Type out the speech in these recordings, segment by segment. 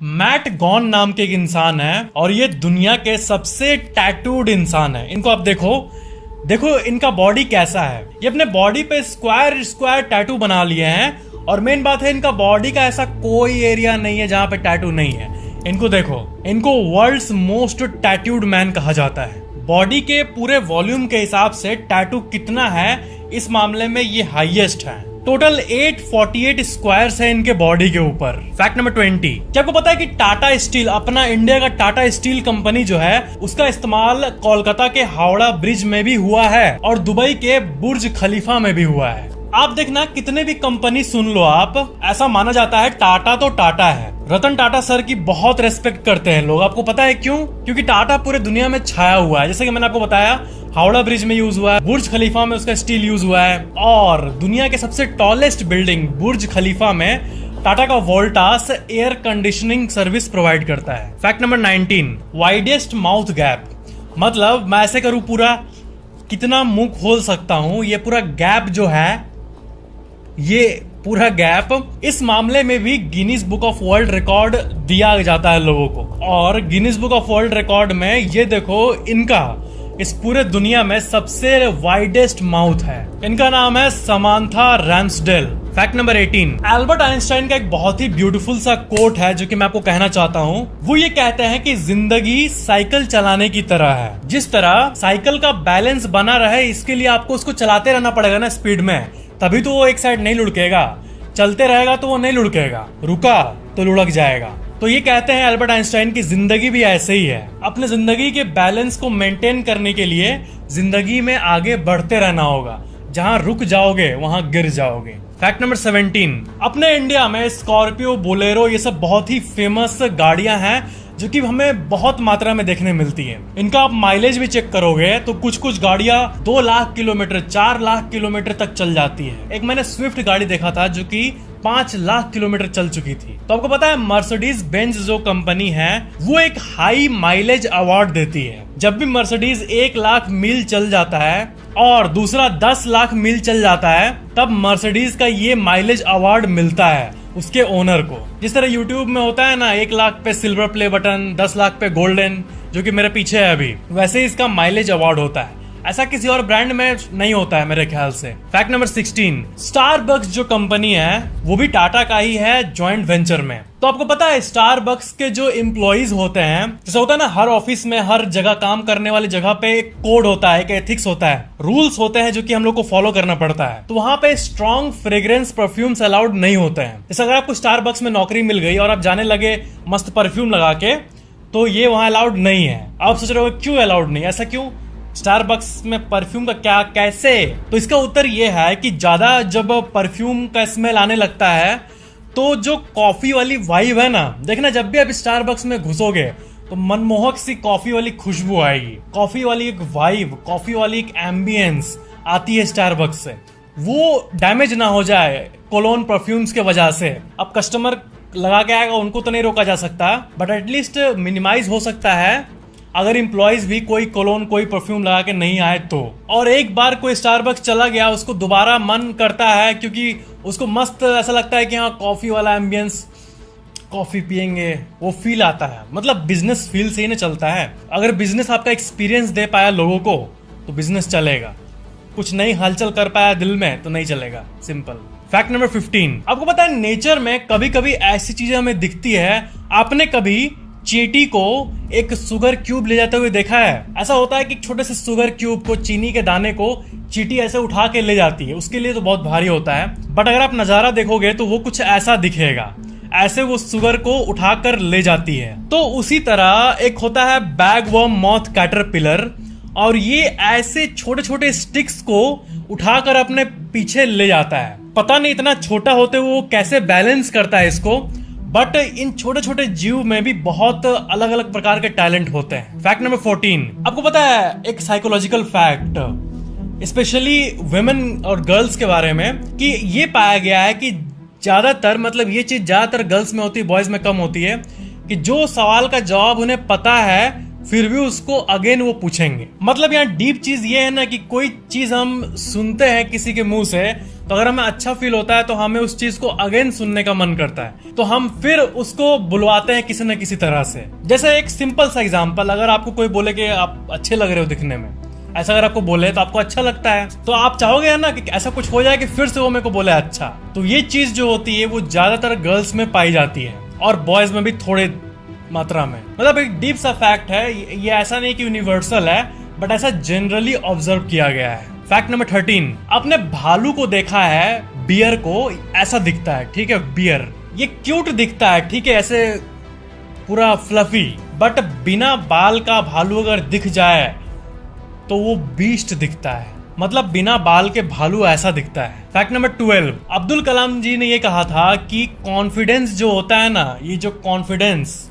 Mat gone नाम के एक इंसान है और ये दुनिया के सबसे टैटूड इंसान है। इनको आप देखो देखो इनका बॉडी कैसा है। ये अपने बॉडी पे स्क्वायर स्क्वायर टैटू बना लिए हैं और मेन बात है इनका बॉडी का ऐसा कोई एरिया नहीं है जहां पे टैटू नहीं है। इनको देखो, इनको वर्ल्ड्स मोस्ट टैटूड मैन कहा जाता है। बॉडी के पूरे वॉल्यूम के हिसाब से टैटू कितना है इस मामले में ये हाईएस्ट है। टोटल 848 स्क्वायर्स है इनके बॉडी के ऊपर। फैक्ट नंबर 20, क्या आपको पता है कि टाटा स्टील, अपना इंडिया का टाटा स्टील कंपनी जो है उसका इस्तेमाल कोलकाता के हावड़ा ब्रिज में भी हुआ है और दुबई के बुर्ज खलीफा में भी हुआ है। आप देखना कितने भी कंपनी सुन लो आप, ऐसा माना जाता है टाटा तो टाटा है। रतन टाटा सर की बहुत रेस्पेक्ट करते हैं लोग। आपको पता है क्यों? क्योंकि टाटा पूरे दुनिया में छाया हुआ है। जैसे कि मैंने आपको बताया, हावड़ा ब्रिज में यूज हुआ है, बुर्ज खलीफा में उसका स्टील यूज हुआ है और दुनिया के सबसे टॉलेस्ट बिल्डिंग बुर्ज खलीफा में टाटा का Voltas air conditioning service provide करता है। Fact number 19, widest mouth gap. मतलब मैं ऐसे करूं, पूरा कितना मुंह खोल सकता हूं, ये पूरा गैप जो है, ये पूरा गैप, इस मामले में भी Guinness book of world record दिया जाता है लोगों को। और Guinness book of world record में ये देखो, इनका इस पूरे दुनिया में सबसे वाइडेस्ट माउथ है। इनका नाम है Samantha Ramsdale. Fact number 18, Albert Einstein का एक बहुत ही ब्यूटीफुल सा कोट है जो कि मैं आपको कहना चाहता हूँ। वो ये कहते हैं कि जिंदगी साइकिल चलाने की तरह है। जिस तरह साइकिल का बैलेंस बना रहे इसके लिए आपको उसको चलाते रहना पड़ेगा ना स्पीड में, तभी तो वो एक साइड नहीं लुढ़केगा। चलते रहेगा तो वो नहीं लुढ़केगा, रुका तो लुढ़क जाएगा। तो ये कहते हैं एल्बर्ट आइंस्टाइन की जिंदगी भी ऐसे ही है। अपने जिंदगी के बैलेंस को मेंटेन करने के लिए जिंदगी में आगे बढ़ते रहना होगा। जहां रुक जाओगे वहां गिर जाओगे। फैक्ट नंबर 17, अपने इंडिया में स्कॉर्पियो, बोलेरो, ये सब बहुत ही फेमस गाड़ियां हैं जो कि हमें बहुत मात्रा में देखने मिलती है। इनका आप माइलेज भी चेक करोगे तो कुछ कुछ गाड़ियां 2 लाख किलोमीटर, 4 लाख किलोमीटर तक चल जाती है। एक मैंने स्विफ्ट गाड़ी देखा था जो कि 5 लाख किलोमीटर चल चुकी थी। तो आपको पता है मर्सिडीज बेंज जो कंपनी है वो एक हाई माइलेज अवार्ड देती है। जब भी मर्सिडीज 1 लाख मील चल जाता है और दूसरा 10 लाख मील चल जाता है, तब मर्सिडीज का ये माइलेज अवार्ड मिलता है उसके ओनर को। जिस तरह यूट्यूब में होता है ना, 1 लाख पे सिल्वर प्ले बटन, 10 लाख पे गोल्डन, जो कि मेरे पीछे है अभी, वैसे इसका माइलेज अवार्ड होता है। ऐसा किसी और ब्रांड में नहीं होता है मेरे ख्याल से। फैक्ट नंबर 16, स्टारबक्स जो कंपनी है वो भी टाटा का ही है जॉइंट वेंचर में। तो आपको पता है स्टारबक्स के जो एम्प्लॉइज होते हैं, जैसे होता है ना हर ऑफिस में, हर जगह काम करने वाली जगह पे एक कोड होता है, एक एथिक्स होता है, रूल्स होते हैं जो कि हम लोग को फॉलो करना पड़ता है। तो वहां पे स्ट्रॉन्ग फ्रेग्रेंस परफ्यूम्स अलाउड नहीं होते हैं। जैसे अगर आपको स्टारबक्स में नौकरी मिल गई और आप जाने लगे मस्त परफ्यूम लगा के, तो ये वहां अलाउड नहीं है। आप सोच रहे हो क्यों अलाउड नहीं, ऐसा क्यों? स्टारबक्स में परफ्यूम का क्या, कैसे? तो इसका उत्तर ये है कि ज्यादा जब परफ्यूम का स्मेल आने लगता है तो जो कॉफी वाली वाइब है ना, देखना जब भी आप स्टारबक्स में घुसोगे तो मनमोहक सी कॉफी वाली खुशबू आएगी, कॉफी वाली एक वाइब, कॉफी वाली एक एम्बियंस आती है स्टारबक्स से। वो डैमेज ना हो जाए कोलोन परफ्यूम्स के वजह से। अब कस्टमर लगा के आएगा, उनको तो नहीं रोका जा सकता, बट एटलीस्ट मिनिमाइज हो सकता है अगर एम्प्लॉयज भी कोई कोलोन, कोई परफ्यूम लगा के नहीं आए तो। और एक बार कोई स्टारबक्स चला गया, उसको दोबारा मन करता है क्योंकि उसको मस्त ऐसा लगता है कि हाँ कॉफी वाला एम्बियंस, कॉफी पियेंगे, वो फील आता है। मतलब बिजनेस फील से ही ना चलता है। अगर बिजनेस आपका एक्सपीरियंस दे पाया लोगों को तो बिजनेस चलेगा। कुछ नई हलचल कर पाया दिल में तो नहीं चलेगा, सिंपल। फैक्ट नंबर 15, आपको पता है नेचर में कभी कभी ऐसी चीजें हमें दिखती है। आपने कभी चींटी को एक शुगर क्यूब ले जाते हुए देखा है? ऐसा होता है कि छोटे से शुगर क्यूब को, चीनी के दाने को चींटी ऐसे उठा के ले जाती है। उसके लिए तो बहुत भारी होता है, बट अगर आप नजारा देखोगे तो वो कुछ ऐसा दिखेगा, ऐसे वो शुगर को उठाकर ले जाती है। तो उसी तरह एक होता है बैगवर्म मॉथ कैटरपिलर, और ये ऐसे छोटे छोटे स्टिक्स को उठाकर अपने पीछे ले जाता है। पता नहीं इतना छोटा होते वो कैसे बैलेंस करता है इसको, बट इन छोटे छोटे जीव में भी बहुत अलग अलग प्रकार के टैलेंट होते हैं। फैक्ट नंबर 14, आपको पता है एक साइकोलॉजिकल फैक्ट स्पेशली वुमेन और गर्ल्स के बारे में, कि ये पाया गया है कि ज्यादातर, मतलब ये चीज ज्यादातर गर्ल्स में होती है, बॉयज में कम होती है, कि जो सवाल का जवाब उन्हें पता है फिर भी उसको अगेन वो पूछेंगे। मतलब यहाँ डीप चीज ये है ना कि कोई चीज हम सुनते हैं किसी के मुंह से, तो अगर हमें अच्छा फील होता है तो हमें उस चीज को अगेन सुनने का मन करता है, तो हम फिर उसको बुलवाते हैं किसी न किसी तरह से। जैसे एक सिंपल सा एग्जांपल, अगर आपको कोई बोले कि आप अच्छे लग रहे हो दिखने में, ऐसा अगर आपको बोले तो आपको अच्छा लगता है, तो आप चाहोगे ना कि ऐसा कुछ हो जाए कि फिर से वो मेरे को बोले अच्छा। तो ये चीज जो होती है वो ज्यादातर गर्ल्स में पाई जाती है और बॉयज में भी थोड़े मात्रा में। मतलब एक डीप सा फैक्ट है ये, ऐसा नहीं कि यूनिवर्सल है, बट ऐसा जनरली ऑब्जर्व किया गया है। फैक्ट नंबर 13, आपने भालू को देखा है, बियर को ऐसा दिखता है, ठीक है, बियर ये क्यूट दिखता है, ठीक है, ऐसे पूरा फ्लफी, बट बिना बाल का भालू अगर दिख जाए तो वो बीस्ट दिखता है। मतलब बिना बाल के भालू ऐसा दिखता है। फैक्ट नंबर 12, अब्दुल कलाम जी ने ये कहा था कि कॉन्फिडेंस जो होता है ना, ये जो कॉन्फिडेंस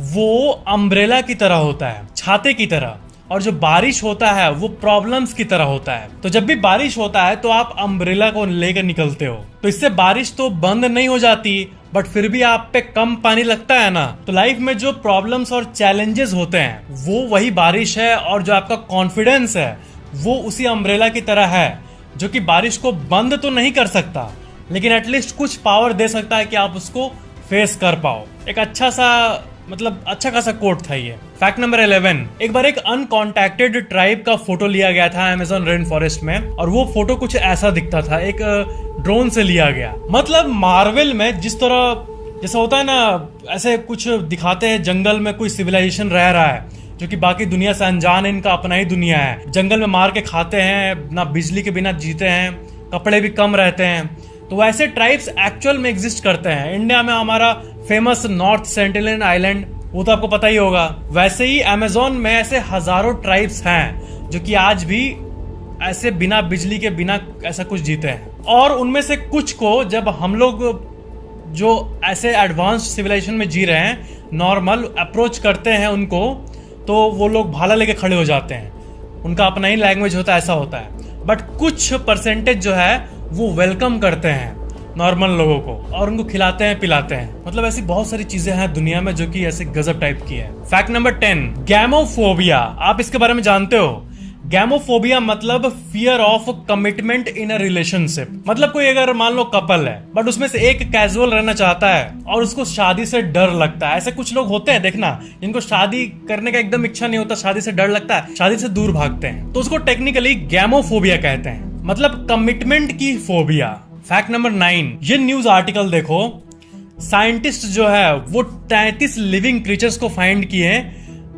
वो अम्ब्रेला की तरह होता है, छाते की तरह, और जो बारिश होता है वो प्रॉब्लम्स की तरह होता है। तो जब भी बारिश होता है तो आप अम्ब्रेला को लेकर निकलते हो, तो इससे बारिश तो बंद नहीं हो जाती, बट फिर भी आप पे कम पानी लगता है ना। तो लाइफ में जो प्रॉब्लम्स और चैलेंजेस होते हैं वो वही बारिश है, और जो आपका कॉन्फिडेंस है वो उसी अम्ब्रेला की तरह है, जो कि बारिश को बंद तो नहीं कर सकता, लेकिन एटलीस्ट कुछ पावर दे सकता है कि आप उसको फेस कर पाओ। एक अच्छा सा, मतलब अच्छा खासा कोट था ये। फैक्ट नंबर 11, एक बार एक अनकॉन्टैक्टेड ट्राइब का फोटो लिया गया था अमेज़न रेन फॉरेस्ट में, और वो फोटो कुछ ऐसा दिखता था, एक ड्रोन से लिया गया। मतलब मार्वल में जिस तरह जैसा होता है ना, ऐसे कुछ दिखाते हैं जंगल में कोई सिविलाइजेशन रह रहा है जो कि बाकी दुनिया से अनजान है, इनका अपना ही दुनिया है, जंगल में मार के खाते हैं, ना बिजली के बिना जीते हैं, कपड़े भी कम रहते हैं। तो वैसे ट्राइब्स एक्चुअल में एग्जिस्ट करते हैं। इंडिया में हमारा फेमस नॉर्थ सेंटिनल आइलैंड, वो तो आपको पता ही होगा। वैसे ही अमेज़न में ऐसे हजारों ट्राइब्स हैं जो कि आज भी ऐसे बिना बिजली के बिना ऐसा कुछ जीते हैं। और उनमें से कुछ को जब हम लोग जो ऐसे एडवांस्ड सिविलाइजेशन में जी रहे हैं नॉर्मल अप्रोच करते हैं उनको, तो वो लोग भाला लेके खड़े हो जाते हैं, उनका अपना ही लैंग्वेज होता है, ऐसा होता है। बट कुछ परसेंटेज जो है वो वेलकम करते हैं नॉर्मल लोगों को और उनको खिलाते हैं, पिलाते हैं। मतलब ऐसी बहुत सारी चीजें हैं दुनिया में जो कि ऐसे गजब टाइप की है। Fact number 10, gamophobia. आप इसके बारे में जानते हो? गैमोफोबिया मतलब fear of commitment in a relationship. मतलब कोई अगर मान लो कपल है, बट उसमें से एक कैजुअल रहना चाहता है और उसको शादी से डर लगता है। ऐसे कुछ लोग होते हैं, देखना, जिनको शादी करने का एकदम इच्छा नहीं होता, शादी से डर लगता है, शादी से दूर भागते हैं, तो उसको टेक्निकली गैमोफोबिया कहते हैं, मतलब कमिटमेंट की फोबिया। फैक्ट नंबर 9, ये न्यूज आर्टिकल देखो, साइंटिस्ट जो है वो 33 लिविंग क्रीचर्स को फाइंड किए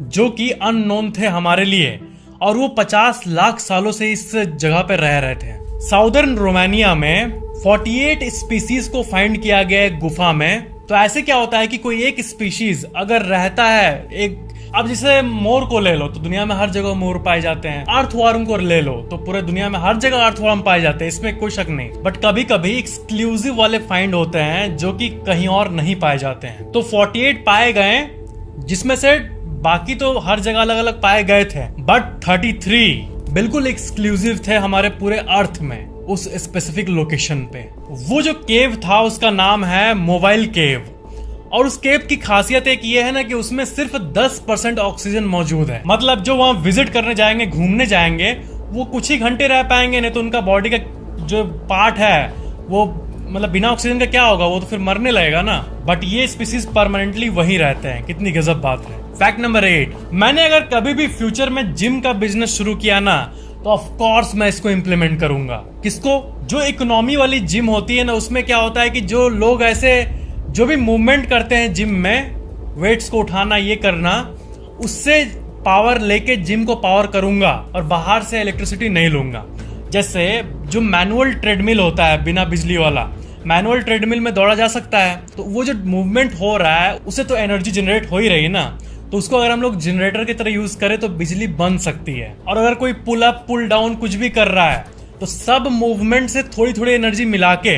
जो कि अननोन थे हमारे लिए, और वो 50 लाख सालों से इस जगह पे रह रहे थे। साउदर्न रोमानिया में 48 स्पीसीज को फाइंड किया गया है गुफा में। तो ऐसे क्या होता है कि कोई एक स्पीशीज अगर रहता है, एक, अब जैसे मोर को ले लो तो दुनिया में हर जगह मोर पाए जाते हैं, अर्थवर्म को ले लो तो पूरे दुनिया में हर जगह अर्थवर्म पाए जाते हैं, इसमें कोई शक नहीं। बट कभी कभी एक्सक्लूसिव वाले फाइंड होते हैं जो कि कहीं और नहीं पाए जाते हैं। तो 48 पाए गए, जिसमें से बाकी तो हर जगह अलग अलग पाए गए थे, बट 33 बिल्कुल एक्सक्लूसिव थे हमारे पूरे अर्थ में, उस स्पेसिफिक लोकेशन पे। वो जो केव था उसका नाम है मोबाइल केव, और उस केव की खासियत एक ये है ना कि उसमें सिर्फ 10% ऑक्सीजन मौजूद है। मतलब जो वहां विजिट करने जाएंगे, घूमने जाएंगे, वो कुछ ही घंटे रह पाएंगे, नहीं तो उनका बॉडी का जो पार्ट है वो, मतलब बिना ऑक्सीजन का क्या होगा, वो तो फिर मरने लगेगा ना। बट ये स्पीसीज परमानेंटली वहीं रहते हैं। कितनी गजब बात है। फैक्ट नंबर 8, मैंने अगर कभी भी फ्यूचर में जिम का बिजनेस शुरू किया ना, तो ऑफ कोर्स मैं इसको इम्प्लीमेंट करूंगा। किसको? जो इकोनॉमी वाली जिम होती है ना, उसमें क्या होता है कि जो लोग ऐसे जो भी मूवमेंट करते हैं जिम में, वेट्स को उठाना, ये करना, उससे पावर लेके जिम को पावर करूंगा और बाहर से इलेक्ट्रिसिटी नहीं लूंगा। जैसे जो मैनुअल ट्रेडमिल होता है बिना बिजली वाला, मैनुअल ट्रेडमिल में दौड़ा जा सकता है, तो वो जो मूवमेंट हो रहा है उससे तो एनर्जी जनरेट हो ही रही है ना, तो उसको अगर हम लोग जनरेटर की तरह यूज करें तो बिजली बन सकती है। और अगर कोई पुल अप पुल डाउन कुछ भी कर रहा है तो सब मूवमेंट से थोड़ी थोड़ी एनर्जी मिला के,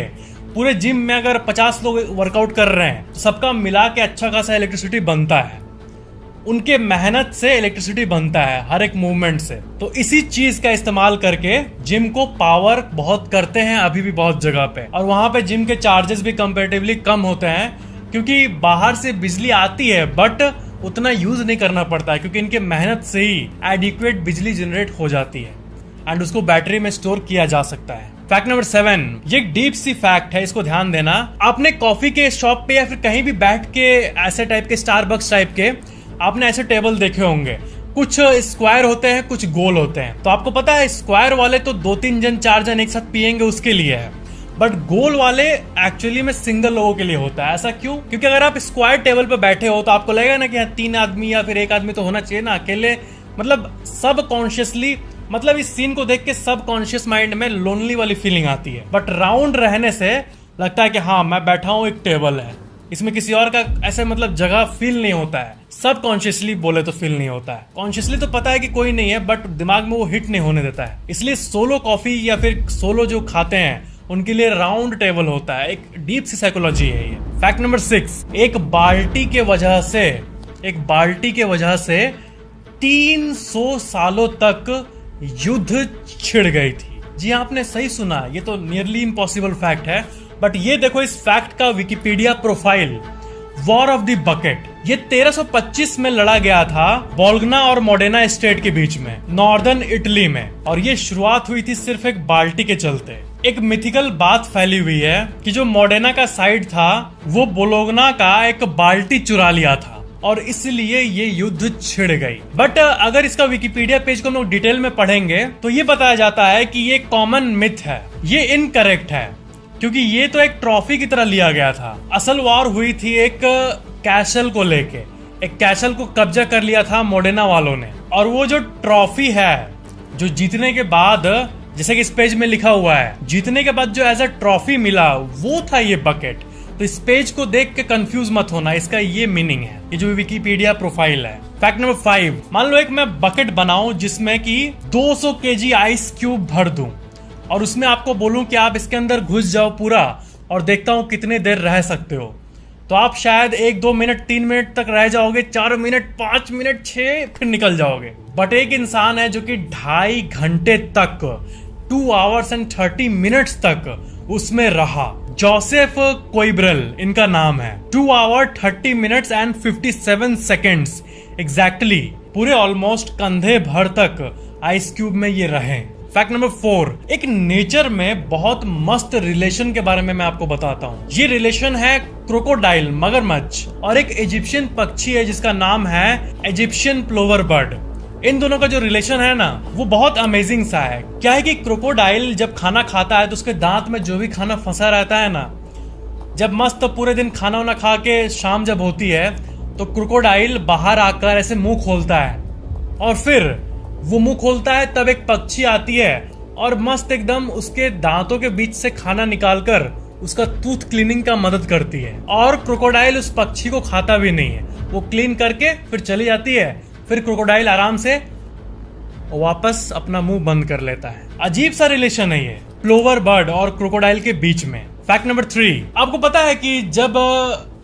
पूरे जिम में अगर 50 लोग वर्कआउट कर रहे हैं तो सबका मिला के अच्छा खासा इलेक्ट्रिसिटी बनता है। उनके मेहनत से इलेक्ट्रिसिटी बनता है हर एक मूवमेंट से। तो इसी चीज का इस्तेमाल करके जिम को पावर बहुत करते हैं अभी भी बहुत जगह पे, और वहां पे जिम के चार्जेस भी कंपैरेटिवली कम होते हैं, क्योंकि बाहर से बिजली आती है बट उतना यूज नहीं करना पड़ता है, क्योंकि इनके मेहनत से ही एडिक्वेट बिजली जनरेट हो जाती है एंड उसको बैटरी में स्टोर किया जा सकता है। फैक्ट नंबर 7, ये डीप सी फैक्ट है, इसको ध्यान देना। आपने कॉफी के शॉप पे या फिर कहीं भी बैठ के ऐसे टाइप के स्टारबक्स टाइप के आपने ऐसे टेबल देखे होंगे, कुछ स्क्वायर होते हैं कुछ गोल होते हैं। तो आपको पता है स्क्वायर वाले तो 2-3 जन 4 जन एक साथ पियेंगे उसके लिए है, बट गोल वाले एक्चुअली में सिंगल लोगों के लिए होता है। ऐसा क्यों? क्योंकि अगर आप स्क्वायर टेबल पे बैठे हो तो आपको लगेगा ना कि यहाँ 3 आदमी या फिर 1 आदमी तो होना चाहिए ना, अकेले मतलब सब कॉन्शियसली, मतलब इस सीन को देख के सब कॉन्शियस माइंड में लोनली वाली फीलिंग आती है। बट राउंड रहने से लगता है कि हाँ मैं बैठा हूँ, एक टेबल है, इसमें किसी और का ऐसे मतलब जगह फील नहीं होता है। सब कॉन्शियसली बोले तो फील नहीं होता है, कॉन्शियसली तो पता है कि कोई नहीं है बट दिमाग में वो हिट नहीं होने देता है। इसलिए सोलो कॉफी या फिर सोलो जो खाते हैं उनके लिए राउंड टेबल होता है, एक डीप सी साइकोलॉजी है ये। फैक्ट नंबर 6, एक बाल्टी के वजह से 300 सालों तक युद्ध छिड़ गई थी। जी आपने सही सुना, ये तो नियरली इम्पॉसिबल फैक्ट है। बट ये देखो इस फैक्ट का Wikipedia profile, war of the bucket, ये 1325 में लड़ा गया था बोल्गना और मोडेना स्टेट के बीच में, नॉर्दर्न इटली में, और ये शुरुआत हुई थी सिर्फ एक बाल्टी के चलते। एक मिथिकल बात फैली हुई है कि जो मोडेना का साइड था वो बोलोगना का एक बाल्टी चुरा लिया था और इसलिए ये युद्ध छिड़ गई। बट अगर इसका विकिपीडिया पेज को हम लोग डिटेल में पढ़ेंगे तो ये बताया जाता है कि ये कॉमन मिथ है, ये इनकरेक्ट है, क्योंकि ये तो एक ट्रॉफी की तरह लिया गया था। असल वॉर हुई थी एक कैसल को लेके, एक कैसल को कब्जा कर लिया था मोडेना वालों ने, और वो जो ट्रॉफी है जो जीतने के बाद, जैसे कि इस पेज में लिखा हुआ है, जीतने के बाद जो एज अ ट्रॉफी मिला वो था ये बकेट। तो इस पेज को देख के कंफ्यूज मत होना, इसका ये मीनिंग है, ये जो विकिपीडिया प्रोफाइल है। फैक्ट नंबर 5, मान लो एक मैं बकेट बनाऊं जिसमें कि 200 केजी आइस क्यूब भर दूं और उसमें आपको बोलूं कि आप इसके अंदर घुस जाओ पूरा और देखता हूं कितने देर रह सकते हो। तो आप शायद 1-2 मिनट 3 मिनट तक रह जाओगे, 4 मिनट 5 मिनट 6 फिर निकल जाओगे। बट एक इंसान है जो कि 2.5 घंटे तक 2 आवर्स एंड 30 मिनट्स तक उसमें रहा। जोसेफ कोइब्रेल इनका नाम है। 2 hour 30 minutes and 57 seconds exactly, पूरे ऑलमोस्ट कंधे भर तक आइस क्यूब में ये रहे। फैक्ट नंबर 4, एक नेचर में बहुत मस्त रिलेशन के बारे में मैं आपको बताता हूँ। ये रिलेशन है क्रोकोडाइल, मगरमच्छ, और एक इजिप्शियन पक्षी है जिसका नाम है इजिप्शियन प्लोवर बर्ड। इन दोनों का जो रिलेशन है ना वो बहुत अमेजिंग सा है। क्या है कि क्रोकोडाइल जब खाना खाता है तो उसके दांत में जो भी खाना फंसा रहता है ना, जब मस्त पूरे दिन खाना वाना खा के शाम जब होती है तो क्रोकोडाइल बाहर आकर ऐसे मुंह खोलता है, और फिर वो मुंह खोलता है तब एक पक्षी आती है और मस्त एकदम उसके दांतों के बीच से खाना निकालकर उसका टूथ क्लीनिंग का मदद करती है। और क्रोकोडाइल उस पक्षी को खाता भी नहीं है, वो क्लीन करके फिर चली जाती है। फिर क्रोकोडाइल आराम से वापस अपना मुंह बंद कर लेता है। अजीब सा रिलेशन है ये प्लोवर बर्ड और क्रोकोडाइल के बीच में। फैक्ट नंबर 3, आपको पता है कि जब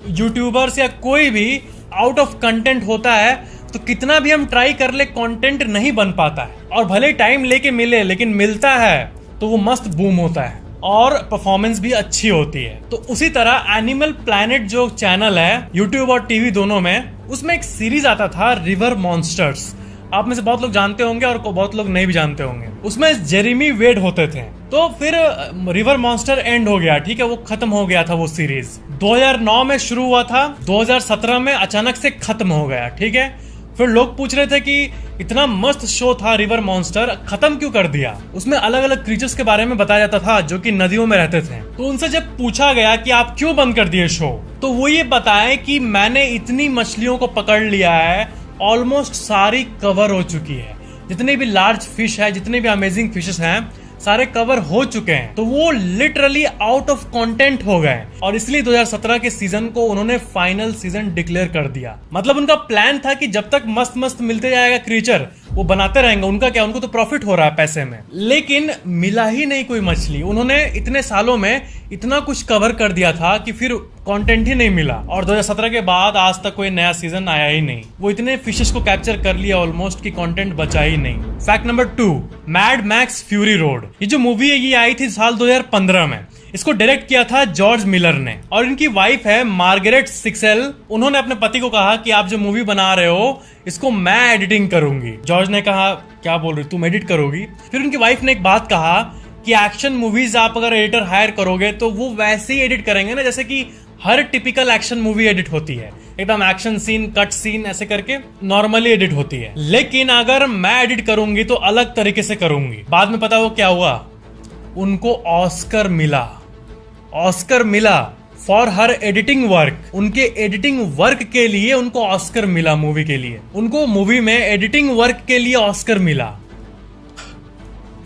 यूट्यूबर्स या कोई भी आउट ऑफ कंटेंट होता है तो कितना भी हम ट्राई कर ले कंटेंट नहीं बन पाता है, और भले टाइम लेके मिले लेकिन मिलता है तो वो मस्त बूम होता है और परफॉर्मेंस भी अच्छी होती है। तो उसी तरह एनिमल प्लैनेट जो चैनल है यूट्यूब और टीवी दोनों में, उसमें एक सीरीज आता था रिवर मॉन्स्टर्स। आप में से बहुत लोग जानते होंगे और बहुत लोग नहीं भी जानते होंगे। उसमें जेरेमी वेड होते थे। तो फिर रिवर मॉन्स्टर एंड हो गया, ठीक है, वो खत्म हो गया था वो सीरीज। 2009 में शुरू हुआ था, 2017 में अचानक से खत्म हो गया, ठीक है। फिर लोग पूछ रहे थे कि इतना मस्त शो था रिवर मॉन्स्टर, खत्म क्यों कर दिया। उसमें अलग अलग क्रीचर्स के बारे में बताया जाता था जो कि नदियों में रहते थे। तो उनसे जब पूछा गया कि आप क्यों बंद कर दिए शो, तो वो ये बताए कि मैंने इतनी मछलियों को पकड़ लिया है, ऑलमोस्ट सारी कवर हो चुकी है, जितने भी लार्ज फिश है, जितने भी अमेजिंग फिशेस हैं, सारे कवर हो चुके हैं। तो वो लिटरली आउट ऑफ कंटेंट हो गए और इसलिए 2017 के सीजन को उन्होंने फाइनल सीजन डिक्लेयर कर दिया। मतलब उनका प्लान था कि जब तक मस्त मस्त मिलते जाएगा क्रीचर वो बनाते रहेंगे, उनका क्या, उनको तो प्रॉफिट हो रहा है पैसे में। लेकिन मिला ही नहीं कोई मछली। उन्होंने इतने सालों में इतना कुछ कवर कर दिया था कि फिर कंटेंट ही नहीं मिला, और 2017 के बाद आज तक कोई नया सीजन आया ही नहीं। वो इतने फिशेस को कैप्चर कर लिया ऑलमोस्ट कि कंटेंट बचा ही नहीं। Fact number 2, mad max fury road. ये जो मूवी है ये आई थी साल 2015 में। इसको डायरेक्ट किया था जॉर्ज मिलर ने, और इनकी वाइफ है मार्गरेट सिक्सेल। उन्होंने अपने पति को कहा कि आप जो मूवी बना रहे हो इसको मैं एडिटिंग करूंगी। जॉर्ज ने कहा क्या बोल रही, तुम एडिट करोगी। फिर उनकी वाइफ ने एक बात कहा कि एक्शन मूवीज आप अगर एडिटर हायर करोगे तो वो वैसे ही एडिट करेंगे ना जैसे कि हर टिपिकल एक्शन मूवी एडिट होती है, एकदम एक्शन सीन, कट सीन ऐसे करके नॉर्मली एडिट होती है। लेकिन अगर मैं एडिट करूंगी तो अलग तरीके से करूंगी। बाद में पता वो क्या हुआ, उनको ऑस्कर मिला, ऑस्कर मिला फॉर हर एडिटिंग वर्क। उनके एडिटिंग वर्क के लिए उनको ऑस्कर मिला, मूवी के लिए उनको मूवी में एडिटिंग वर्क के लिए ऑस्कर मिला।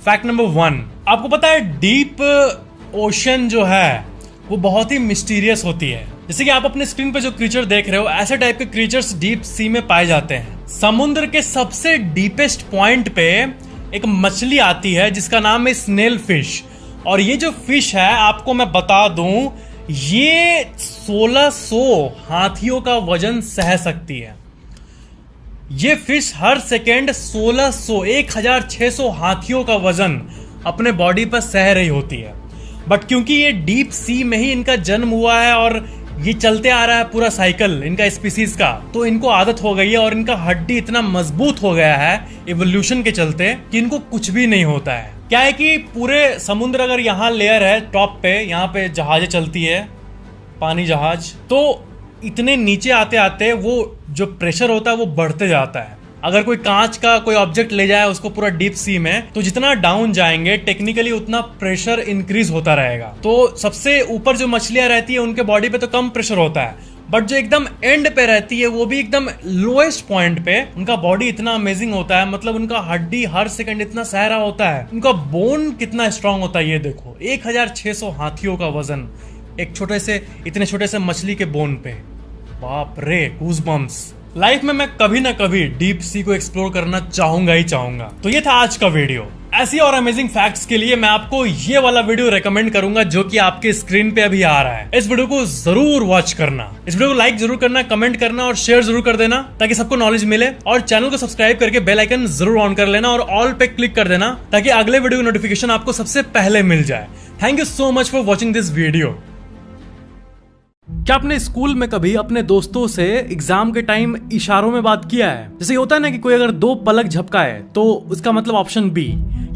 फैक्ट नंबर 1, आपको पता है डीप ओशन जो है वो बहुत ही मिस्टीरियस होती है। जैसे कि आप अपने स्क्रीन पे जो क्रीचर देख रहे हो, ऐसे टाइप के क्रीचर्स डीप सी में पाए जाते हैं। समुद्र के सबसे डीपेस्ट पॉइंट पे एक मछली आती है जिसका नाम है स्नेल फिश। और ये जो फिश है, आपको मैं बता दूं, ये 1600 हाथियों का वजन सह सकती है। ये फिश हर सेकेंड 1600 हाथियों का वजन अपने बॉडी पर सह रही होती है। बट क्योंकि ये डीप सी में ही इनका जन्म हुआ है और ये चलते आ रहा है पूरा साइकिल इनका स्पीसीज का, तो इनको आदत हो गई है और इनका हड्डी इतना मजबूत हो गया है इवोल्यूशन के चलते कि इनको कुछ भी नहीं होता है। क्या है कि पूरे समुद्र अगर यहाँ लेयर है टॉप पे, यहाँ पे जहाजें चलती है, पानी जहाज, तो इतने नीचे आते आते वो जो प्रेशर होता है वो बढ़ते जाता है। अगर कोई कांच का कोई ऑब्जेक्ट ले जाए उसको पूरा डीप सी में, तो जितना डाउन जाएंगे टेक्निकली उतना प्रेशर इंक्रीज होता रहेगा। तो सबसे ऊपर जो मछलियां रहती है उनके बॉडी पे तो कम प्रेशर होता है, बट जो एकदम एंड पे रहती है वो भी एकदम लोएस्ट पॉइंट पे उनका बॉडी इतना अमेजिंग होता है। मतलब उनका हड्डी हर सेकंड इतना सहरा होता है, उनका बोन कितना स्ट्रांग होता है। ये देखो 1600 हाथियों का वजन एक छोटे से, इतने छोटे से मछली के बोन पे। बाप रे, गूज़बम्प्स। लाइफ में मैं कभी ना कभी डीप सी को एक्सप्लोर करना चाहूंगा ही चाहूंगा। तो ये था आज का वीडियो। ऐसी और अमेजिंग फैक्ट्स के लिए मैं आपको ये वाला वीडियो रेकमेंड करूंगा जो कि आपके स्क्रीन पे अभी आ रहा है। इस वीडियो को जरूर वॉच करना, इस वीडियो को लाइक जरूर करना, कमेंट करना और शेयर जरूर कर देना ताकि सबको नॉलेज मिले। और चैनल को सब्सक्राइब करके बेल आइकन जरूर ऑन कर लेना और ऑल पे क्लिक कर देना ताकि अगले वीडियो की नोटिफिकेशन आपको सबसे पहले मिल जाए। Thank you so much for watching this video. क्या आपने स्कूल में कभी अपने दोस्तों से एग्जाम के टाइम इशारों में बात किया है? जैसे होता है ना कि कोई अगर 2 पलक झपकाए तो उसका मतलब ऑप्शन बी,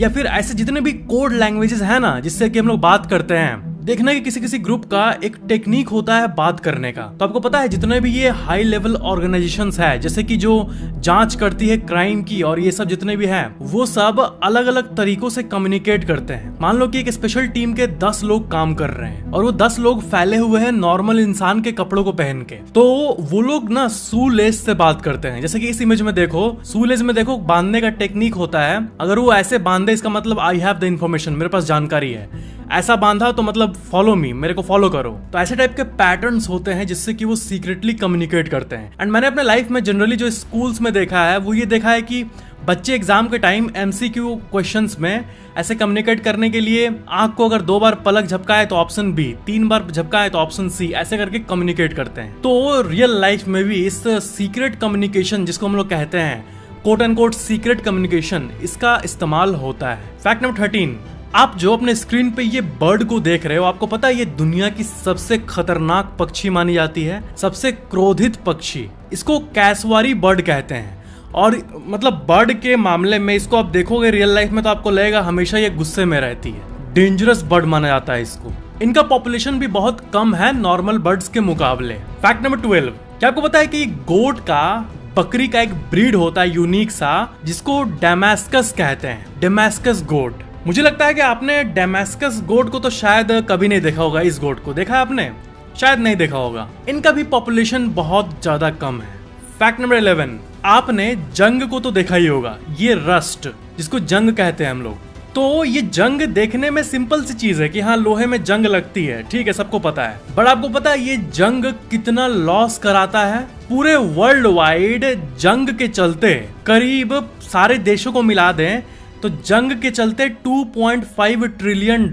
या फिर ऐसे जितने भी कोड लैंग्वेजेस है ना जिससे कि हम लोग बात करते हैं, देखना कि किसी किसी ग्रुप का एक टेक्निक होता है बात करने का। तो आपको पता है जितने भी ये हाई लेवल ऑर्गेनाइजेशंस है, जैसे कि जो जांच करती है क्राइम की और ये सब जितने भी हैं, वो सब अलग अलग तरीकों से कम्युनिकेट करते हैं। मान लो कि एक स्पेशल टीम के 10 लोग काम कर रहे हैं और वो 10 लोग फैले हुए हैं नॉर्मल इंसान के कपड़ों को पहन के, तो वो लोग ना शूलेस से बात करते हैं। जैसे कि इस इमेज में देखो, शूलेस में देखो बांधने का टेक्निक होता है। अगर वो ऐसे बांधे इसका मतलब आई हैव द इन्फॉर्मेशन, मेरे पास जानकारी है। ऐसा बांधा तो मतलब फॉलो मी, मेरे को फॉलो करो। तो ऐसे टाइप के पैटर्न्स होते हैं जिससे कि वो सीक्रेटली कम्युनिकेट करते हैं। एंड मैंने अपने लाइफ में जनरली जो स्कूल्स में देखा है वो ये देखा है कि बच्चे एग्जाम के टाइम एमसीक्यू क्वेश्चंस में ऐसे कम्युनिकेट करने के लिए आंख को अगर 2 बार पलक झपकाए तो ऑप्शन बी, 3 बार झपकाए तो ऑप्शन सी, ऐसे करके कम्युनिकेट करते हैं। तो रियल लाइफ में भी इस सीक्रेट कम्युनिकेशन जिसको हम लोग कहते हैं quote and quote secret communication, इसका इस्तेमाल होता है। फैक्ट नंबर 13, आप जो अपने स्क्रीन पे ये बर्ड को देख रहे हो, आपको पता है ये दुनिया की सबसे खतरनाक पक्षी मानी जाती है, सबसे क्रोधित पक्षी। इसको कैसवारी बर्ड कहते हैं। और मतलब बर्ड के मामले में इसको आप देखोगे रियल लाइफ में तो आपको लगेगा हमेशा ये गुस्से में रहती है। डेंजरस बर्ड माना जाता है इसको। इनका पॉपुलेशन भी बहुत कम है नॉर्मल बर्ड्स के मुकाबले। फैक्ट नंबर 12, क्या आपको पता है कि गोट का, बकरी का एक ब्रीड होता है यूनिक सा जिसको डेमास्कस कहते हैं, डेमास्कस गोट। मुझे लगता है कि आपने डेमास्कस गोट को तो शायद कभी नहीं देखा होगा। इस गोट को देखा है आपने? शायद नहीं देखा होगा। इनका भी पॉपुलेशन बहुत ज्यादा कम है। फैक्ट नंबर 11, आपने जंग को तो देखा ही होगा, ये रस्ट जिसको जंग कहते हैं हम लोग। तो ये जंग देखने में सिंपल सी चीज है कि हाँ लोहे में जंग लगती है, ठीक है, सबको पता है। बट आपको पता है ये जंग कितना लॉस कराता है? पूरे वर्ल्ड वाइड जंग के चलते करीब सारे देशों को मिला दें तो जंग के चलते $2.5 ट्रिलियन,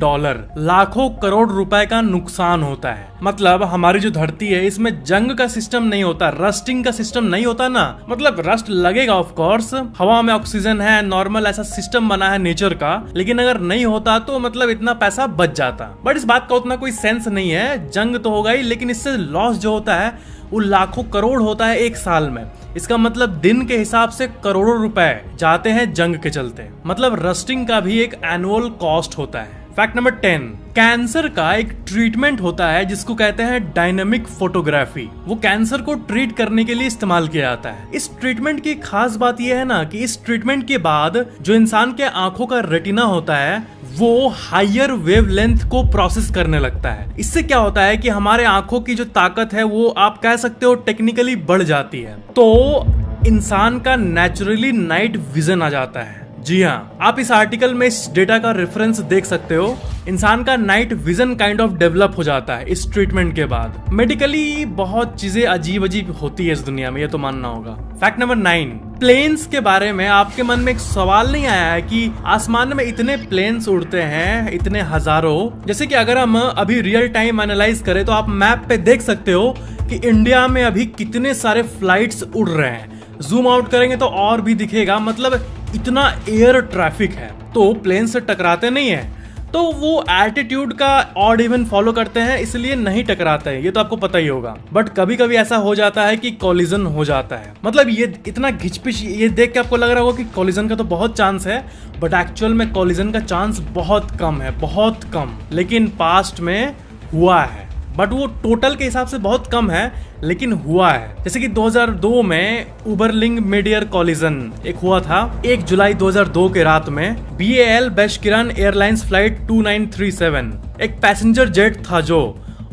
लाखों करोड़ रुपए का नुकसान होता है। मतलब हमारी जो धरती है इसमें जंग का सिस्टम नहीं होता, रस्टिंग का सिस्टम नहीं होता ना। मतलब रस्ट लगेगा ऑफ कोर्स, हवा में ऑक्सीजन है, नॉर्मल ऐसा सिस्टम बना है नेचर का, लेकिन अगर नहीं होता तो मतलब इतना पैसा बच जाता। बट इस बात का उतना कोई सेंस नहीं है। जंग तो होगा ही, लेकिन इससे लॉस जो होता है वो लाखों करोड़ होता है एक साल में। इसका मतलब दिन के हिसाब से करोड़ों रुपए जाते हैं जंग के चलते। मतलब रस्टिंग का भी एक एनुअल कॉस्ट होता है। फैक्ट नंबर 10, कैंसर का एक ट्रीटमेंट होता है जिसको कहते हैं डायनामिक फोटोग्राफी। वो कैंसर को ट्रीट करने के लिए इस्तेमाल किया जाता है। इस ट्रीटमेंट की खास बात यह है ना कि इस ट्रीटमेंट के बाद जो इंसान के आंखों का रेटिना होता है वो हायर वेवलेंथ को प्रोसेस करने लगता है। इससे क्या होता है कि हमारे आंखों की जो ताकत है वो आप कह सकते हो टेक्निकली बढ़ जाती है। तो इंसान का नेचुरली नाइट विजन आ जाता है। जी हाँ, आप इस आर्टिकल में इस डेटा का रेफरेंस देख सकते हो। इंसान का night vision kind of develop हो जाता है इस ट्रीटमेंट के बाद। मेडिकली बहुत चीजें अजीब अजीब होती है इस दुनिया में, ये तो मानना होगा। फैक्ट नंबर 9, प्लेन्स के बारे में आपके मन में एक सवाल नहीं आया है कि आसमान में इतने प्लेन्स उड़ते हैं, इतने हजारों। जैसे कि अगर हम अभी रियल टाइम एनालाइज करें तो आप मैप पे देख सकते हो कि इंडिया में अभी कितने सारे फ्लाइट्स उड़ रहे हैं। जूम आउट करेंगे तो और भी दिखेगा। मतलब इतना एयर ट्रैफिक है। तो प्लेन से टकराते नहीं है, तो वो एल्टीट्यूड का ऑड इवन फॉलो करते हैं, इसलिए नहीं टकराते हैं। ये तो आपको पता ही होगा। बट कभी कभी ऐसा हो जाता है कि कॉलिजन हो जाता है। मतलब ये इतना घिचपिच, ये देख के आपको लग रहा होगा कि कॉलिजन का तो बहुत चांस है, बट एक्चुअल में कॉलिजन का चांस बहुत कम है, बहुत कम। लेकिन पास्ट में हुआ है, बट वो टोटल के हिसाब से बहुत कम है, लेकिन हुआ है। जैसे कि 2002 में उबरलिंग मिड-ईयर कॉलिजन एक हुआ था। 1 जुलाई 2002 के रात में BAL बेशकिरान एयरलाइंस फ्लाइट 2937 एक पैसेंजर जेट था जो,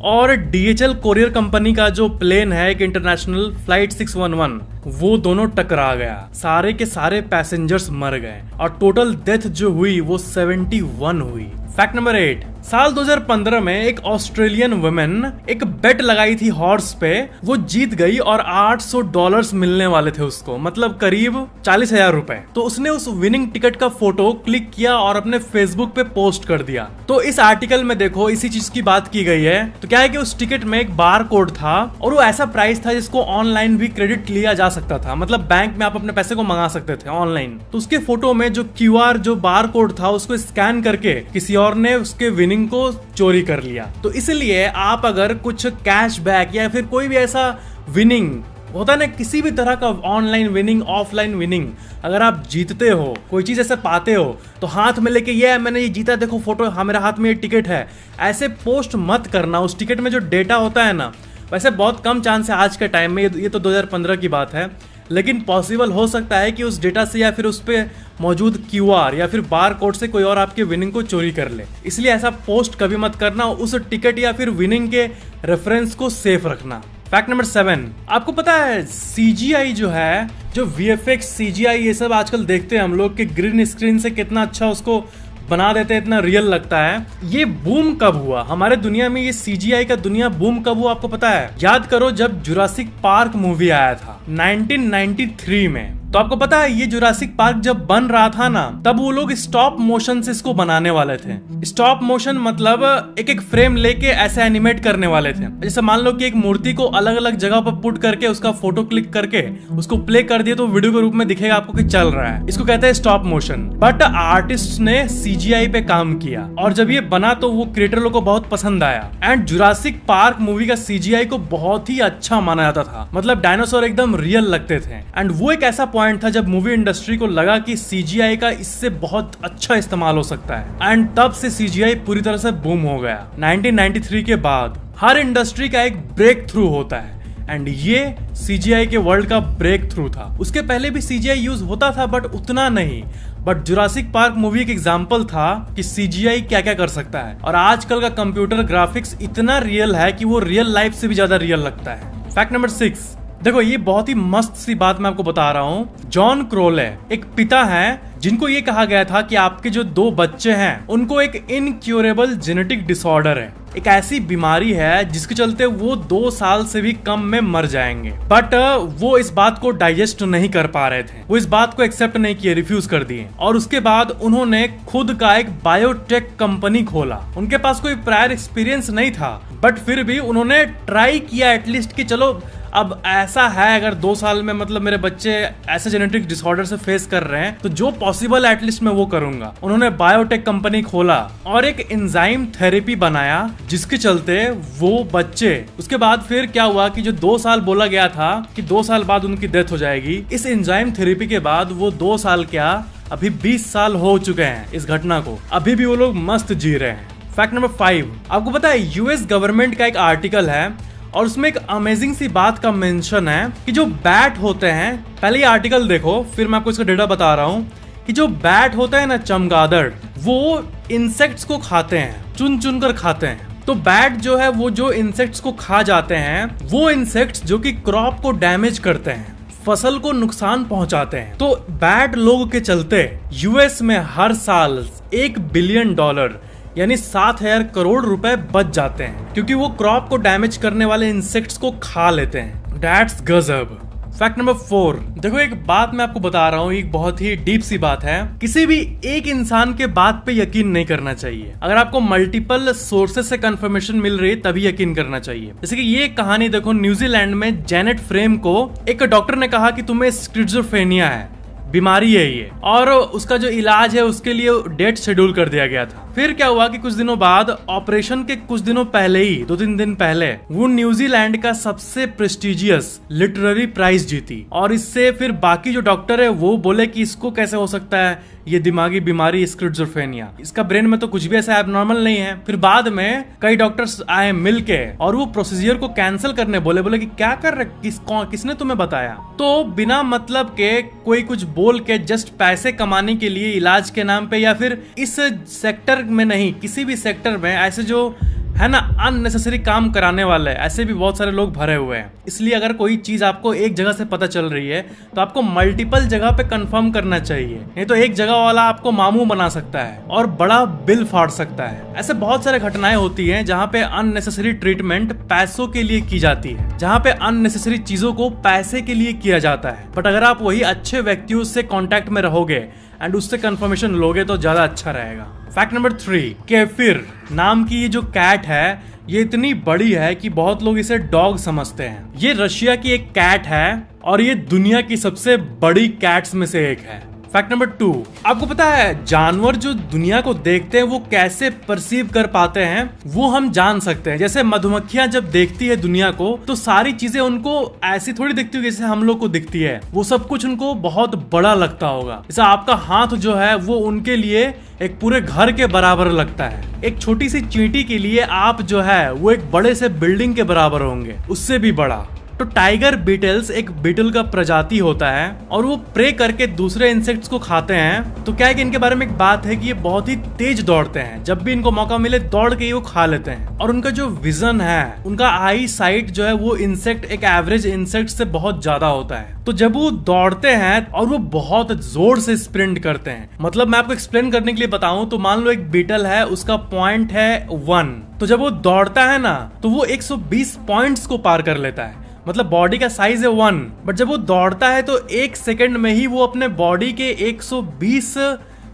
और DHL कोरियर कंपनी का जो प्लेन है एक इंटरनेशनल फ्लाइट 611, वो दोनों टकरा गया। सारे के सारे पैसेंजर्स मर गए और टोटल डेथ जो हुई वो 71 हुई। फैक्ट नंबर 8, साल 2015 में एक ऑस्ट्रेलियन वुमेन एक बेट लगाई थी हॉर्स पे, वो जीत गई और $800 मिलने वाले थे उसको, मतलब करीब 40,000 रुपए। तो उसने उस विनिंग टिकट का फोटो क्लिक किया और अपने फेसबुक पे पोस्ट कर दिया। तो इस आर्टिकल में देखो इसी चीज की बात की गई है। तो क्या है कि उस टिकट में एक बार कोड था और वो ऐसा प्राइस था जिसको ऑनलाइन भी क्रेडिट लिया जा सकता था। मतलब बैंक में आप अपने पैसे को मंगा सकते थे ऑनलाइन। तो उसके फोटो में जो QR जो बार कोड था उसको स्कैन करके किसी और ने उसके विनिंग को चोरी कर लिया। तो इसलिए आप अगर कुछ कैशबैक या फिर कोई भी ऐसा विनिंग होता है ना, किसी भी तरह का ऑनलाइन विनिंग, ऑफलाइन विनिंग, अगर आप जीतते हो, कोई चीज ऐसे पाते हो, तो हाथ में लेके ये मैंने ये जीता, देखो फोटो, हाँ मेरे हाथ में ये टिकट है, ऐसे पोस्ट मत करना। उस टिकट में जो डेटा होता है ना, वैसे बहुत कम चांस है आज के टाइम में, ये तो 2015 की बात है, लेकिन पॉसिबल हो सकता है कि उस डेटा से या फिर उस पे मौजूद QR या फिर बार कोड से कोई और आपके विनिंग को चोरी कर ले। इसलिए ऐसा पोस्ट कभी मत करना। उस टिकट या फिर विनिंग के रेफरेंस को सेफ रखना। फैक्ट नंबर 7, आपको पता है CGI जो है, जो VFX CGI ये सब आजकल देखते हैं हम लोग कि ग्रीन स्क्रीन से कितना अच्छा उसको बना देते हैं, इतना रियल लगता है। ये बूम कब हुआ हमारे दुनिया में? ये CGI का दुनिया बूम कब हुआ आपको पता है? याद करो जब जुरासिक पार्क मूवी आया था 1993 में। तो आपको पता है ये जुरासिक पार्क जब बन रहा था ना, तब वो लोग स्टॉप मोशन से इसको बनाने वाले थे। स्टॉप मोशन मतलब एक एक फ्रेम लेके ऐसे एनिमेट करने वाले थे। जैसे मान लो कि एक मूर्ति को अलग अलग जगह पर पुट करके उसका फोटो क्लिक करके उसको प्ले कर दिए तो वीडियो के रूप में दिखेगा आपको कि चल रहा है। इसको कहते हैं स्टॉप मोशन। बट आर्टिस्ट ने CGI पे काम किया और जब ये बना तो वो क्रिएटर लोग को बहुत पसंद आया। एंड जुरासिक पार्क मूवी का CGI को बहुत ही अच्छा माना जाता था। मतलब डायनासोर एकदम रियल लगते थे। एंड वो एक ऐसा पॉइंट था जब मूवी इंडस्ट्री को लगा कि CGI का इससे बहुत अच्छा इस्तेमाल हो सकता है। एंड तब से CGI पूरी तरह से बूम हो गया। 1993 के बाद हर इंडस्ट्री का एक ब्रेक थ्रू होता है, एंड ये CGI के वर्ल्ड का ब्रेक थ्रू था। उसके पहले भी CGI यूज होता था बट उतना नहीं। बट जुरासिक पार्क मूवी एक एग्जाम्पल था कि CGI क्या क्या कर सकता है। और आजकल का कंप्यूटर ग्राफिक्स इतना रियल है कि वो रियल लाइफ से भी ज्यादा रियल लगता है। फैक्ट नंबर 6, देखो ये बहुत ही मस्त सी बात मैं आपको बता रहा हूँ। जॉन क्रोले एक पिता है जिनको ये कहा गया था कि आपके जो 2 बच्चे हैं उनको एक इनक्यूरेबल जेनेटिक डिसऑर्डर है, एक ऐसी बीमारी है जिसके चलते वो 2 साल से भी कम में मर जाएंगे। बट वो इस बात को डाइजेस्ट नहीं कर पा रहे थे, वो इस बात को एक्सेप्ट नहीं किए, रिफ्यूज कर दिए। और उसके बाद उन्होंने खुद का एक बायोटेक कंपनी खोला। उनके पास कोई प्रायर एक्सपीरियंस नहीं था, बट फिर भी उन्होंने ट्राई किया एटलीस्ट कि चलो अब ऐसा है अगर 2 साल में मतलब मेरे बच्चे ऐसे जेनेटिक डिसऑर्डर से फेस कर रहे हैं तो जो पॉसिबल एटलीस्ट मैं वो करूंगा। उन्होंने बायोटेक कंपनी खोला और एक एंजाइम थेरेपी बनाया जिसके चलते वो बच्चे, उसके बाद फिर क्या हुआ कि जो 2 साल बोला गया था कि 2 साल बाद उनकी डेथ हो जाएगी, इस एंजाइम थेरेपी के बाद वो 2 साल क्या अभी 20 साल हो चुके हैं इस घटना को, अभी भी वो लोग मस्त जी रहे हैं। फैक्ट नंबर 5, आपको पता है यूएस गवर्नमेंट का एक आर्टिकल है और उसमें एक अमेजिंग सी बात का मेंशन है कि जो बैट होते हैं, पहले ये आर्टिकल देखो फिर मैं आपको इसका डेटा बता रहा हूँ, कि जो बैट होता है ना चमगादड़, वो इंसेक्ट्स को खाते हैं, चुन चुन कर खाते हैं। तो बैट जो है वो जो इंसेक्ट्स को खा जाते हैं, वो इंसेक्ट्स जो कि क्रॉप को डैमेज करते हैं, फसल को नुकसान पहुंचाते हैं। तो बैट लोग के चलते यूएस में हर साल $1 बिलियन यानी 7,000 करोड़ रुपए बच जाते हैं क्योंकि वो क्रॉप को डैमेज करने वाले इंसेक्ट्स को खा लेते हैं। दैट्स गजब। फैक्ट नंबर 4, देखो एक बात मैं आपको बता रहा हूँ, एक बहुत ही डीप सी बात है। किसी भी एक इंसान के बात पे यकीन नहीं करना चाहिए। अगर आपको मल्टीपल सोर्सेस से कंफर्मेशन मिल रही है तभी यकीन करना चाहिए। जैसे कि ये कहानी देखो, न्यूजीलैंड में जेनेट फ्रेम को एक डॉक्टर ने कहा कि तुम्हें स्किज़ोफ्रेनिया है, बीमारी है ये, और उसका जो इलाज है उसके लिए डेट शेड्यूल कर दिया गया था। फिर क्या हुआ कि कुछ दिनों बाद, ऑपरेशन के कुछ दिनों पहले ही, 2-3 दिन पहले, वो न्यूजीलैंड का सबसे प्रेस्टिजियस लिटरेरी प्राइज जीती। और इससे फिर बाकी जो डॉक्टर है वो बोले कि इसको कैसे हो सकता है, ये दिमागी बीमारी स्किज़ोफ्रेनिया, इसका ब्रेन में तो कुछ भी ऐसा एबनॉर्मल नहीं है। फिर बाद में कई डॉक्टर्स आए मिलके और वो प्रोसीजर को कैंसिल करने बोले कि क्या कर रहे, किसने तुम्हें बताया। तो बिना मतलब के कोई कुछ बोल के जस्ट पैसे कमाने के लिए इलाज के नाम पे, या फिर इस सेक्टर में नहीं किसी भी सेक्टर में ऐसे जो है ना अननेसेसरी काम कराने वाले, ऐसे भी बहुत सारे लोग भरे हुए हैं। इसलिए अगर कोई चीज आपको एक जगह से पता चल रही है तो आपको मल्टीपल जगह पे कंफर्म करना चाहिए, नहीं तो एक जगह वाला आपको मामू बना सकता है और बड़ा बिल फाड़ सकता है। ऐसे बहुत सारे घटनाएं होती हैं जहाँ पे अननेसेसरी ट्रीटमेंट पैसों के लिए की जाती है, जहाँ पे अननेसेसरी चीजों को पैसे के लिए किया जाता है। बट अगर आप वही अच्छे व्यक्तियों से कॉन्टेक्ट में रहोगे एंड उससे कंफर्मेशन लोगे तो ज्यादा अच्छा रहेगा। फैक्ट नंबर 3, केफिर नाम की ये जो कैट है ये इतनी बड़ी है कि बहुत लोग इसे डॉग समझते हैं। ये रशिया की एक कैट है और ये दुनिया की सबसे बड़ी कैट्स में से एक है। फैक्ट नंबर 2, आपको पता है जानवर जो दुनिया को देखते हैं वो कैसे परसीव कर पाते हैं, वो हम जान सकते हैं। जैसे मधुमक्खियां जब देखती है दुनिया को तो सारी चीजें उनको ऐसी थोड़ी दिखती होगी जैसे हम लोग को दिखती है, वो सब कुछ उनको बहुत बड़ा लगता होगा। जैसे आपका हाथ जो है वो उनके लिए एक पूरे घर के बराबर लगता है। एक छोटी सी चींटी के लिए आप जो है वो एक बड़े से बिल्डिंग के बराबर होंगे, उससे भी बड़ा। तो टाइगर बीटल्स एक बीटल का प्रजाति होता है और वो प्रे करके दूसरे इंसेक्ट्स को खाते हैं। तो क्या है कि इनके बारे में एक बात है कि ये बहुत ही तेज दौड़ते हैं, जब भी इनको मौका मिले दौड़ के ही वो खा लेते हैं। और उनका जो विजन है, उनका आई साइट जो है वो इंसेक्ट, एक एवरेज इंसेक्ट से बहुत ज्यादा होता है। तो जब वो दौड़ते हैं और वो बहुत जोर से स्प्रिंट करते हैं, मतलब मैं आपको एक्सप्लेन करने के लिए बताऊं तो मान लो एक बीटल है, उसका पॉइंट है 1, तो जब वो दौड़ता है ना तो वो 120 पॉइंट्स को पार कर लेता है। मतलब बॉडी का साइज है 1, बट जब वो दौड़ता है तो 1 सेकंड में ही वो अपने बॉडी के 120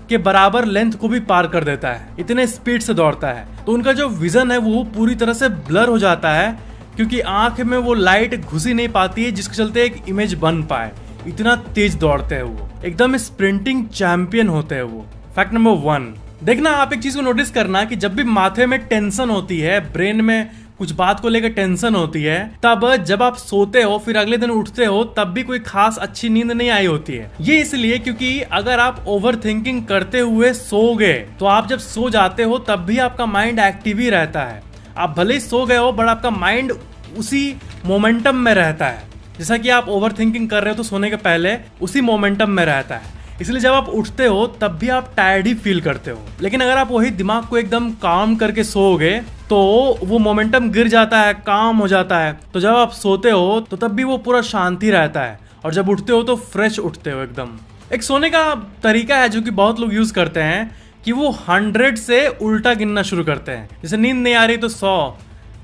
के बराबर लेंथ को भी पार कर देता है, इतने स्पीड से दौड़ता है। तो उनका जो विजन है वो पूरी तरह से ब्लर हो जाता है क्योंकि आंख में वो लाइट घुस ही नहीं पाती है जिसके चलते एक इमेज बन पाए। इतना तेज दौड़ते हैं वो, एकदम स्प्रिंटिंग चैंपियन होते हैं वो। फैक्ट नंबर 1, देखना आप एक चीज को नोटिस करना कि जब भी माथे में टेंशन होती है, ब्रेन में कुछ बात को लेकर टेंशन होती है, तब जब आप सोते हो फिर अगले दिन उठते हो तब भी कोई खास अच्छी नींद नहीं आई होती है। ये इसलिए क्योंकि अगर आप ओवर थिंकिंग करते हुए सोओगे तो आप जब सो जाते हो तब भी आपका माइंड एक्टिव ही रहता है। आप भले ही सो गए हो बट आपका माइंड उसी मोमेंटम में रहता है, जैसा कि आप ओवर थिंकिंग कर रहे हो तो सोने के पहले उसी मोमेंटम में रहता है। इसलिए जब आप उठते हो तब भी आप टायर्ड ही फील करते हो। लेकिन अगर आप वही दिमाग को एकदम काम करके सोओगे तो वो मोमेंटम गिर जाता है, काम हो जाता है। तो जब आप सोते हो तो तब भी वो पूरा शांति रहता है और जब उठते हो तो फ्रेश उठते हो एकदम। एक सोने का तरीका है जो कि बहुत लोग यूज करते हैं कि वो 100 से उल्टा गिनना शुरू करते हैं। जैसे नींद नहीं आ रही तो 100,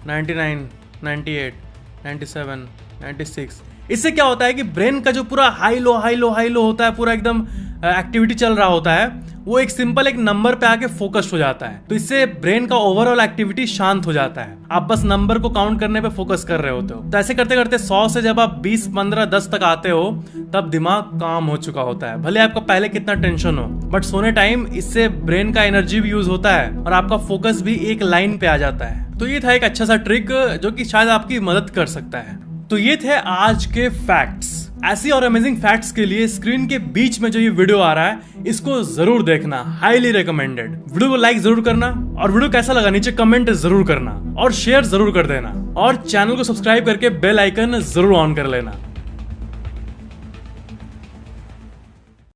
99, 98, 97, 96। इससे क्या होता है कि ब्रेन का जो पूरा हाई लो होता है, पूरा एकदम एक्टिविटी चल रहा होता है वो एक सिंपल एक नंबर पे आके फोकस्ड हो जाता है। तो इससे ब्रेन का ओवरऑल एक्टिविटी शांत हो जाता है। आप बस नंबर को काउंट करने पे फोकस कर रहे होते हो। तो ऐसे करते करते 100 से जब आप 20, 15, 10 तक आते हो तब दिमाग काम हो चुका होता है। भले आपका पहले कितना टेंशन हो, बट सोने टाइम इससे ब्रेन का एनर्जी भी यूज होता है और आपका फोकस भी एक लाइन पे आ जाता है। तो ये था एक अच्छा सा ट्रिक जो कि शायद आपकी मदद कर सकता है। तो ये थे आज के फैक्ट्स। ऐसी और अमेजिंग फैक्ट्स के लिए स्क्रीन के बीच में जो ये वीडियो आ रहा है इसको जरूर देखना, हाईली रिकमेंडेड। वीडियो को लाइक जरूर करना और वीडियो कैसा लगा नीचे कमेंट जरूर करना और शेयर जरूर कर देना और चैनल को सब्सक्राइब करके बेल आइकन जरूर ऑन कर लेना।